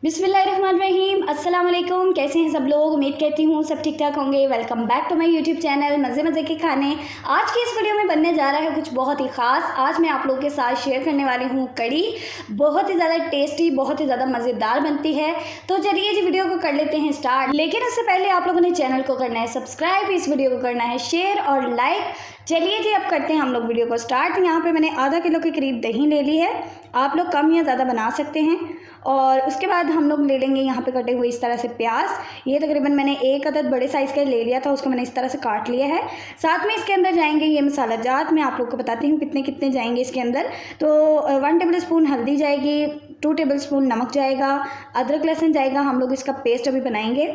बिस्मिल्लाहिर्रहमानिर्रहीम। अस्सलाम वालेकुम। कैसे हैं सब लोग? उम्मीद करती हूँ सब ठीक ठाक होंगे। Welcome back to my YouTube channel मज़े मज़े के खाने। आज की इस वीडियो में बनने जा रहा है कुछ बहुत ही ख़ास। आज मैं आप लोगों के साथ शेयर करने वाली हूँ कड़ी। बहुत ही ज़्यादा टेस्टी, बहुत ही ज़्यादा मज़ेदार बनती है। तो चलिए जी वीडियो को कर लेते हैं स्टार्ट। लेकिन उससे पहले आप लोगों ने चैनल को करना है सब्सक्राइब, इस वीडियो को करना है शेयर और लाइक। चलिए जी अब करते हैं हम लोग वीडियो को स्टार्ट। यहाँ पे मैंने आधा किलो के करीब दही ले ली है। आप लोग कम या ज़्यादा बना सकते हैं। और उसके बाद हम लोग ले लेंगे यहाँ पे कटे हुए इस तरह से प्याज। ये तकरीबन मैंने एक अदद बड़े साइज़ का ले लिया था, उसको मैंने इस तरह से काट लिया है। साथ में इसके अंदर जाएंगे ये मसाला जात। मैं आप लोग को बताती हूँ कितने कितने जाएंगे इसके अंदर। तो 1 टेबल स्पून हल्दी जाएगी, 2 टेबल स्पून नमक जाएगा, अदरक लहसुन जाएगा। हम लोग इसका पेस्ट अभी बनाएंगे,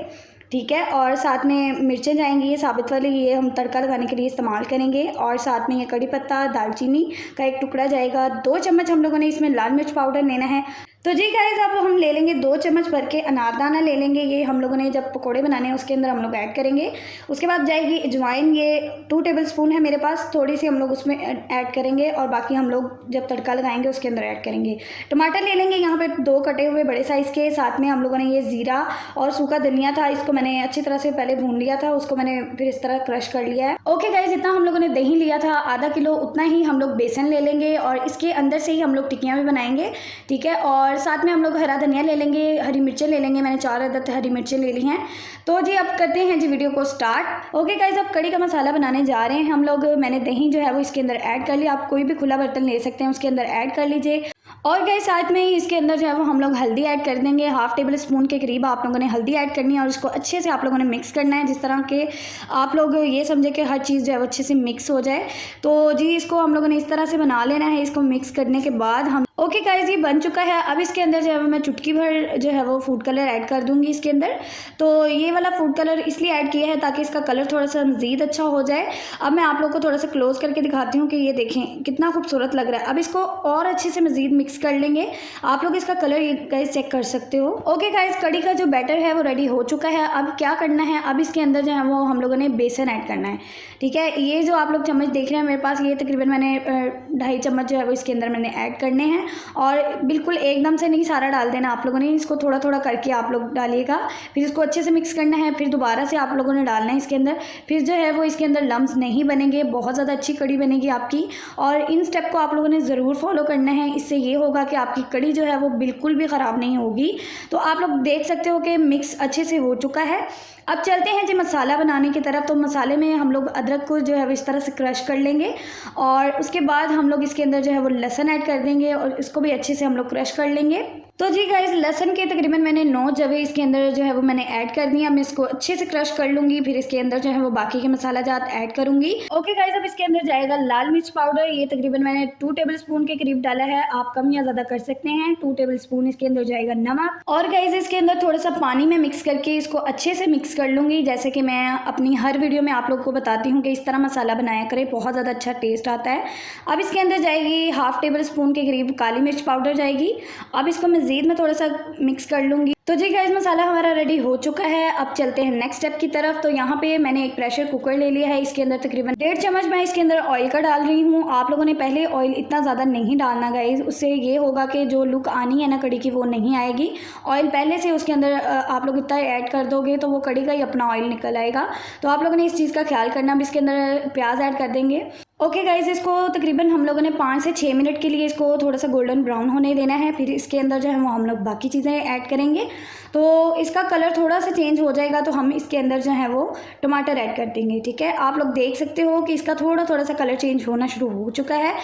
ठीक है। और साथ में मिर्चें जाएंगी, ये साबित वाली, ये हम तड़का लगाने के लिए इस्तेमाल करेंगे। और साथ में ये कड़ी पत्ता, दालचीनी का एक टुकड़ा जाएगा। 2 चम्मच हम लोगों ने इसमें लाल मिर्च पाउडर लेना है। तो जी गाइस अब हम ले लेंगे 2 चम्मच भर के अनारदाना ले लेंगे। ये हम लोगों ने जब पकोड़े बनाने हैं उसके अंदर हम लोग ऐड करेंगे। उसके बाद जाएगी अजवाइन, ये 2 टेबल स्पून है मेरे पास, थोड़ी सी हम लोग उसमें ऐड करेंगे और बाकी हम लोग जब तड़का लगाएंगे उसके अंदर ऐड करेंगे। टमाटर ले लेंगे यहाँ पे 2 कटे हुए बड़े साइज़ के। साथ में हम लोगों ने ये ज़ीरा और सूखा धनिया था, इसको मैंने अच्छी तरह से पहले भून लिया था, उसको मैंने फिर इस तरह क्रश कर लिया है। ओके गाइस, जितना हम लोगों ने दही लिया था आधा किलो, उतना ही हम लोग बेसन ले लेंगे और इसके अंदर से ही हम लोग टिक्कियाँ भी बनाएंगे, ठीक है। और साथ में हम लोग हरा धनिया ले लेंगे, हरी मिर्चें ले लेंगे। मैंने 4 अदद हरी मिर्चें ले ली हैं। तो जी अब करते हैं जी वीडियो को स्टार्ट। ओके गाइस, अब कड़ी का मसाला बनाने जा रहे हैं हम लोग। मैंने दही जो है वो इसके अंदर ऐड कर लिया। आप कोई भी खुला बर्तन ले सकते हैं, उसके अंदर ऐड कर लीजिए। और गाइस साथ में ही इसके अंदर जो है वो हम लोग हल्दी ऐड कर देंगे। 1/2 टेबल स्पून के करीब आप लोगों ने हल्दी ऐड करनी है और इसको अच्छे से आप लोगों ने मिक्स करना है, जिस तरह के आप लोग ये समझे कि हर चीज़ जो है वो अच्छे से मिक्स हो जाए। तो जी इसको हम लोगों ने इस तरह से बना लेना है। इसको मिक्स करने के बाद हम ओके गाइस ये बन चुका है। अब इसके अंदर जो है वो मैं चुटकी भर जो है वो फूड कलर ऐड कर दूंगी इसके अंदर। तो ये वाला फूड कलर इसलिए ऐड किया है ताकि इसका कलर थोड़ा सा मज़ीद अच्छा हो जाए। अब मैं आप लोग को थोड़ा सा क्लोज करके दिखाती हूँ कि ये देखें कितना खूबसूरत लग रहा है। अब इसको और अच्छे से मज़ीद मिक्स कर लेंगे। आप लोग इसका कलर गाइस चेक कर सकते हो। ओके गाइस, कड़ी का जो बैटर है वो रेडी हो चुका है। अब क्या करना है, अब इसके अंदर जो है वो हम लोगों ने बेसन ऐड करना है, ठीक है। ये जो आप लोग चम्मच देख रहे हैं मेरे पास, ये तकरीबन मैंने 2.5 चम्मच जो है वो इसके अंदर मैंने ऐड करने हैं। और बिल्कुल एकदम से नहीं सारा डाल देना आप लोगों ने, इसको थोड़ा थोड़ा करके आप लोग डालिएगा। फिर इसको अच्छे से मिक्स करना है, फिर दोबारा से आप लोगों ने डालना है इसके अंदर। फिर जो है वो इसके अंदर लम्स नहीं बनेंगे, बहुत ज़्यादा अच्छी कड़ी बनेगी आपकी। और इन स्टेप को आप लोगों ने ज़रूर फॉलो करना है। इससे ये होगा कि आपकी कड़ी जो है वो बिल्कुल भी ख़राब नहीं होगी। तो आप लोग देख सकते हो कि मिक्स अच्छे से हो चुका है। अब चलते हैं जी मसाला बनाने की तरफ। तो मसाले में हम लोग अदरक को जो है वो इस तरह से क्रश कर लेंगे और उसके बाद हम लोग इसके अंदर जो है वो लहसुन ऐड कर देंगे और इसको भी अच्छे से हम लोग क्रश कर लेंगे। तो जी गाइस लहसुन के तकरीबन मैंने 9 जवे इसके अंदर जो है वो मैंने ऐड कर दिया। मैं इसको अच्छे से क्रश कर लूँगी, फिर इसके अंदर जो है वो बाकी के मसाला जात ऐड करूँगी। ओके गाइस, अब इसके अंदर जाएगा लाल मिर्च पाउडर। ये तकरीबन मैंने 2 टेबल स्पून के करीब डाला है, आप कम या ज़्यादा कर सकते हैं। 2 टेबल स्पून इसके अंदर जाएगा नमक। और गाइस इसके अंदर थोड़ा सा पानी में मिक्स करके इसको अच्छे से मिक्स कर लूँगी, जैसे कि मैं अपनी हर वीडियो में आप लोग को बताती हूँ कि इस तरह मसाला बनाया करें, बहुत ज़्यादा अच्छा टेस्ट आता है। अब इसके अंदर जाएगी 1/2 टेबल स्पून के करीब काली मिर्च पाउडर जाएगी। अब इसको मज़ीद में थोड़ा सा मिक्स कर लूँगी। तो जी गाइस मसाला हमारा रेडी हो चुका है। अब चलते हैं नेक्स्ट स्टेप की तरफ। तो यहाँ पे मैंने एक प्रेशर कुकर ले लिया है, इसके अंदर तकरीबन 1.5 चम्मच मैं इसके अंदर ऑयल का डाल रही हूँ। आप लोगों ने पहले ऑयल इतना ज़्यादा नहीं डालना गाइस, उससे ये होगा कि जो लुक आनी है ना कड़ी की वो नहीं आएगी। ऑयल पहले से उसके अंदर आप लोग इतना ऐड कर दोगे तो वो कड़ी का ही अपना ऑयल निकल आएगा। तो आप लोगों ने इस चीज़ का ख्याल करना। अब इसके अंदर प्याज ऐड कर देंगे। ओके गाइस, इसको तकरीबन हम लोगों ने 5 से 6 मिनट के लिए इसको थोड़ा सा गोल्डन ब्राउन होने देना है। फिर इसके अंदर जो है वो हम लोग बाकी चीज़ें ऐड करेंगे। तो इसका कलर थोड़ा सा चेंज हो जाएगा तो हम इसके अंदर जो है वो टमाटर ऐड कर देंगे, ठीक है। आप लोग देख सकते हो कि इसका थोड़ा थोड़ा सा कलर चेंज होना शुरू हो चुका है।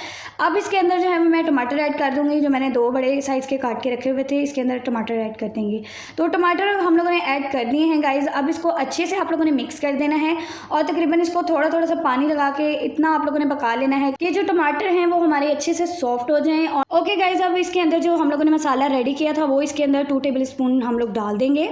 अब इसके अंदर जो है मैं टमाटर ऐड कर दूँगी, जो मैंने 2 बड़े साइज़ के काट के रखे हुए थे, इसके अंदर टमाटर ऐड कर देंगे। तो टमाटर हम लोगों ने ऐड कर दिए हैं गाइज़। अब इसको अच्छे से आप लोगों ने मिक्स कर देना है और तकरीबन इसको थोड़ा थोड़ा सा पानी लगा के इतना आप लोगों ने पका लेना है कि जो टमाटर हैं वो हमारे अच्छे से सॉफ्ट हो जाएं। और ओके गाइस, अब इसके अंदर जो हम लोगों ने मसाला रेडी किया था वो इसके अंदर 2 टेबल स्पून हम लोग डाल देंगे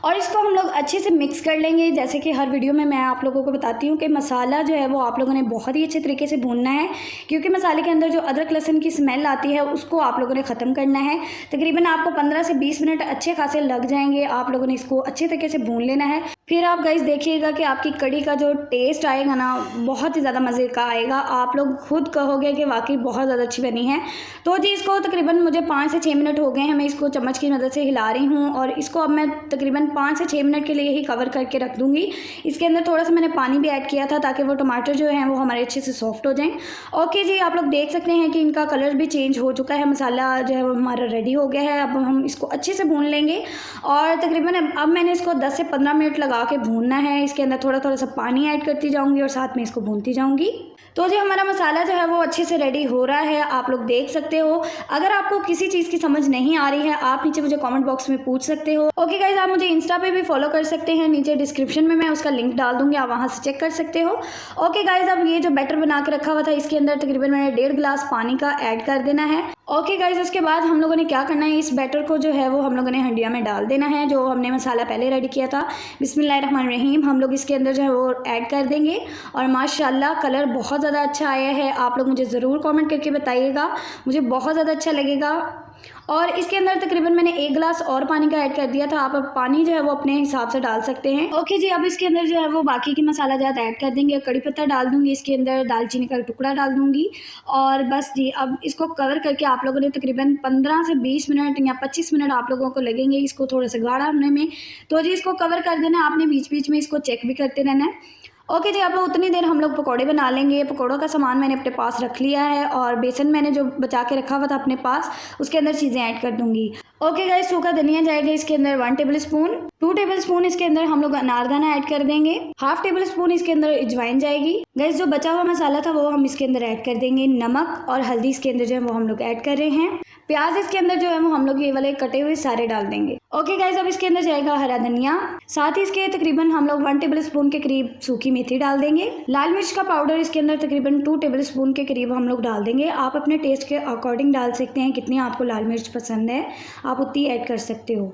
और इसको हम लोग अच्छे से मिक्स कर लेंगे। जैसे कि हर वीडियो में मैं आप लोगों को बताती हूँ कि मसाला जो है वो आप लोगों ने बहुत ही अच्छे तरीके से भूनना है, क्योंकि मसाले के अंदर जो अदरक लहसुन की स्मेल आती है उसको आप लोगों ने ख़त्म करना है। तकरीबन आपको 15 से 20 मिनट अच्छे खासे लग जाएंगे। आप लोगों ने इसको अच्छे तरीके से भून लेना है। फिर आप गाइस देखिएगा कि आपकी कड़ी का जो टेस्ट आएगा ना बहुत ही ज़्यादा मज़े का आएगा। आप लोग खुद कहोगे कि वाकई बहुत ज़्यादा अच्छी बनी है। तो जी इसको तकरीबन मुझे 5 से 6 मिनट हो गए हैं, मैं इसको चम्मच की मदद से हिला रही हूँ और इसको अब मैं तकरीबन 5 से 6 मिनट के लिए ही कवर करके रख दूँगी। इसके अंदर थोड़ा सा मैंने पानी भी ऐड किया था ताकि वो टमाटर जो हैं वो हमारे अच्छे से सॉफ्ट हो जाएँ। ओके जी, आप लोग देख सकते हैं कि इनका कलर भी चेंज हो चुका है, मसाला जो है वो हमारा रेडी हो गया है। अब हम इसको अच्छे से भून लेंगे और तकरीबन अब मैंने इसको 10 से 15 मिनट लगा के भूनना है। इसके अंदर थोड़ा थोड़ा सा पानी ऐड करती जाऊंगी और साथ में इसको भूनती जाऊंगी। तो जो हमारा मसाला जो है वो अच्छे से रेडी हो रहा है, आप लोग देख सकते हो। अगर आपको किसी चीज़ की समझ नहीं आ रही है आप नीचे मुझे कमेंट बॉक्स में पूछ सकते हो। ओके गाइज, आप मुझे इंस्टा पे भी फॉलो कर सकते हैं, नीचे डिस्क्रिप्शन में मैं उसका लिंक डाल दूंगी, आप वहाँ से चेक कर सकते हो। ओके गाइज, अब ये जो बैटर बना के रखा हुआ था इसके अंदर तकरीबन मैंने 1.5 गिलास पानी का ऐड कर देना है। ओके गाइज, उसके बाद हम लोगों ने क्या करना है, इस बैटर को जो है वो हम लोगों ने हंडिया में डाल देना है जो हमने मसाला पहले रेडी किया था। बिस्मिल्लाहिर्रहमानिर्रहीम हम लोग इसके अंदर जो है वो ऐड कर देंगे और माशाल्लाह कलर बहुत ज़्यादा अच्छा आया है। आप लोग मुझे ज़रूर कमेंट करके बताइएगा, मुझे बहुत ज़्यादा अच्छा लगेगा। और इसके अंदर तकरीबन मैंने 1 गिलास और पानी का ऐड कर दिया था, आप अब पानी जो है वो अपने हिसाब से डाल सकते हैं। ओके जी, अब इसके अंदर जो है वो बाकी की मसाला जात ऐड कर देंगे। कड़ी पत्ता डाल दूंगी, इसके अंदर दालचीनी का टुकड़ा डाल दूंगी और बस जी अब इसको कवर करके आप लोगों ने तकरीबन 15 से 20 मिनट या 25 मिनट आप लोगों को लगेंगे इसको थोड़ा सा गाढ़ा होने में। तो जी इसको कवर कर देना, आपने बीच बीच में इसको चेक भी करते रहना है। ओके जी, आप लोग उतनी देर हम लोग पकौड़े बना लेंगे। पकौड़ों का सामान मैंने अपने पास रख लिया है और बेसन मैंने जो बचा के रखा हुआ था अपने पास उसके अंदर चीज़ें ऐड कर दूंगी। ओके गाइस, सूखा धनिया जाएगा इसके अंदर 1 टेबल स्पून, 2 टेबल स्पून इसके अंदर हम लोग अनारदाना ऐड कर देंगे, 1/2 टेबल स्पून इसके अंदर अजवाइन जाएगी। गाइस जो बचा हुआ मसाला था वो हम इसके अंदर ऐड कर देंगे। नमक और हल्दी इसके अंदर जो है वो हम लोग ऐड कर रहे हैं। प्याज इसके अंदर जो है वो हम लोग ये वाले कटे हुए सारे डाल देंगे। ओके गाइस, अब इसके अंदर जाएगा हरा धनिया, साथ ही इसके तकरीबन हम लोग 1 टेबल स्पून के करीब सूखी मेथी डाल देंगे। लाल मिर्च का पाउडर इसके अंदर तकरीबन 2 टेबल स्पून के करीब हम लोग डाल देंगे। आप अपने टेस्ट के अकॉर्डिंग डाल सकते हैं, कितनी आपको लाल मिर्च पसंद है आप उतनी ऐड कर सकते हो।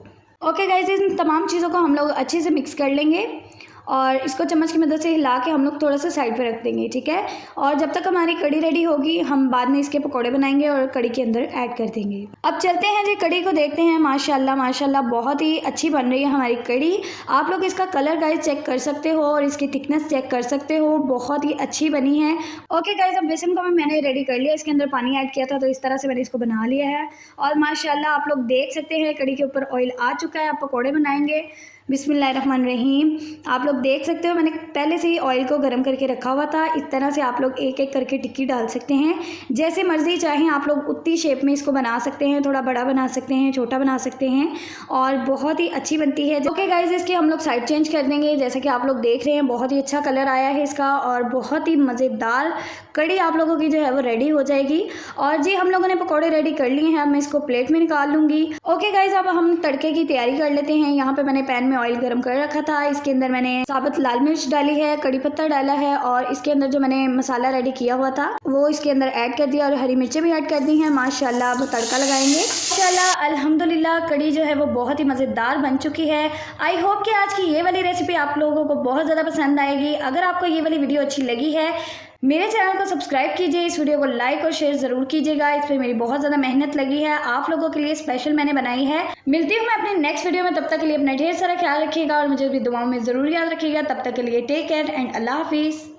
ओके गाइस, इन तमाम चीज़ों को हम लोग अच्छे से मिक्स कर लेंगे और इसको चम्मच की मदद से हिला के हम लोग थोड़ा सा साइड पे रख देंगे, ठीक है। और जब तक हमारी कड़ी रेडी होगी हम बाद में इसके पकोड़े बनाएंगे और कड़ी के अंदर ऐड कर देंगे। अब चलते हैं जी कड़ी को देखते हैं। माशाल्लाह माशाल्लाह बहुत ही अच्छी बन रही है हमारी कड़ी। आप लोग इसका कलर गाइस चेक कर सकते हो और इसकी थिकनेस चेक कर सकते हो, बहुत ही अच्छी बनी है। ओके गाइस, अब बेसन को मैंने रेडी कर लिया, इसके अंदर पानी ऐड किया था तो इस तरह से मैंने इसको बना लिया है और माशाल्लाह आप लोग देख सकते हैं कड़ी के ऊपर ऑयल आ चुका है। आप पकौड़े बनाएंगे। बिस्मिल्लाहिर्रहमानिर्रहीम आप लोग देख सकते हो मैंने पहले से ही ऑयल को गर्म करके रखा हुआ था। इस तरह से आप लोग एक एक करके टिक्की डाल सकते हैं, जैसे मर्जी चाहें आप लोग उतनी शेप में इसको बना सकते हैं, थोड़ा बड़ा बना सकते हैं, छोटा बना सकते हैं और बहुत ही अच्छी बनती है। ओके गाइस, इसकी हम लोग साइड चेंज कर देंगे। जैसे कि आप लोग देख रहे हैं बहुत ही अच्छा कलर आया है इसका और बहुत ही मज़ेदार कड़ी आप लोगों की जो है वो रेडी हो जाएगी। और जी हम लोगों ने पकौड़े रेडी कर लिए हैं, मैं इसको प्लेट में निकाल लूँगी। ओके गाइस, अब हम तड़के की तैयारी कर लेते हैं। यहाँ पे मैंने पैन में ऑयल गरम कर रखा था, इसके अंदर मैंने साबुत लाल मिर्च डाली है, कड़ी पत्ता डाला है और इसके अंदर जो मैंने मसाला रेडी किया हुआ था वो इसके अंदर ऐड कर दिया और हरी मिर्चें भी ऐड कर दी हैं। माशाल्लाह अब तड़का लगाएंगे। माशाल्लाह अल्हम्दुलिल्लाह कड़ी जो है वो बहुत ही मज़ेदार बन चुकी है। आई होप कि आज की ये वाली रेसिपी आप लोगों को बहुत ज़्यादा पसंद आएगी। अगर आपको ये वाली वीडियो अच्छी लगी है मेरे चैनल को सब्सक्राइब कीजिए, इस वीडियो को लाइक और शेयर ज़रूर कीजिएगा। इस पर मेरी बहुत ज़्यादा मेहनत लगी है, आप लोगों के लिए स्पेशल मैंने बनाई है। मिलती हूँ मैं अपने नेक्स्ट वीडियो में, तब तक के लिए अपना ढेर सारा ख्याल रखिएगा और मुझे भी दुआओं में ज़रूर याद रखिएगा। तब तक के लिए टेक केयर एंड अल्लाह हाफिज़।